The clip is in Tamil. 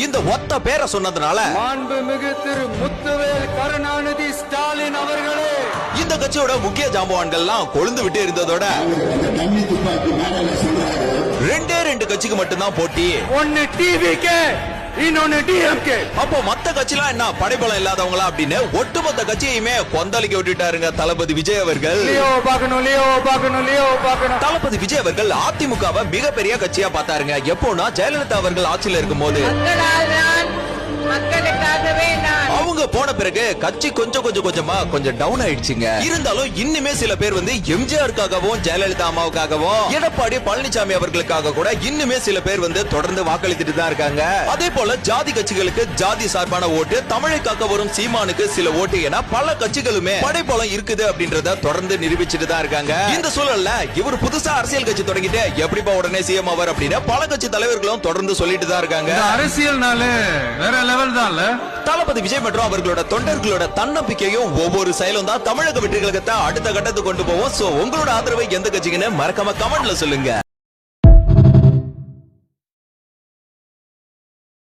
இந்த ஒத்த பேரை சொன்னதுனால மாண்புமிகு திரு முத்துவேல் கருணாநிதி ஸ்டாலின் அவர்களே, இந்த கட்சியோட முக்கிய ஜாம்பவான்கள்லாம் கொழுந்து விட்டு இருந்ததோட ரெண்டு கட்சிக்கு மட்டும்தான் போட்டி. ஒன்னு டிவிகே, இன்னொன்னு டிஎம்கே. அப்போ மத்த கட்சிலாம் என்ன படைபலம் இல்லாதவங்களா அப்படின்னு ஒட்டுமொத்த கட்சியுமே கொந்தளிக்க விட்டுட்டாருங்க தளபதி விஜய் அவர்கள். தளபதி விஜய் அவர்கள் அதிமுகவை மிகப்பெரிய கட்சியா பார்த்தாருங்க. எப்போனா ஜெயலலிதா அவர்கள் ஆட்சியில இருக்கும் போது. அவங்க போன பிறகு கட்சி கொஞ்சம் டவுன் ஆயிடுச்சுங்க. இருந்தாலும் இன்னுமே சில பேர் வந்து எம்ஜிஆருக்காகவும் ஜெயலலிதா அம்மாவுக்காகவும் எடப்பாடி பழனிசாமி அவர்களுக்காக கூட இன்னுமே சில பேர் வந்து தொடர்ந்து வாக்களித்துட்டு தான் இருக்காங்க. அதே போல ஜாதி கட்சிகளுக்கு ஜாதி சார்பான ஓட்டு, தமிழை காக்க வரும் சீமானுக்கு சில ஓட்டு என பல கட்சிகளுமே படைபலம் இருக்குது அப்படின்றத தொடர்ந்து நிரூபிச்சுட்டு தான் இருக்காங்க. இந்த சூழல்ல இவர் புதுசா அரசியல் கட்சி தொடங்கிட்டு எப்படிப்பா உடனே சிஎம் அவர் அப்படின்னு பல கட்சி தலைவர்களும் தொடர்ந்து சொல்லிட்டு தான் இருக்காங்க. அரசியல்னாலே வேற லெவல் தான். தளபதி விஜய் மற்றும் அவர்களோட தொண்டர்களோட தன்னம்பிக்கையும் ஒவ்வொரு செயலும் தான் தமிழக வெற்றி கழகத்தை அடுத்த கட்டத்துக்கு கொண்டு போவோம். சோ உங்களோட ஆதரவை எந்த கட்சிக்குன்னு மறக்காம கமெண்ட்ல சொல்லுங்க.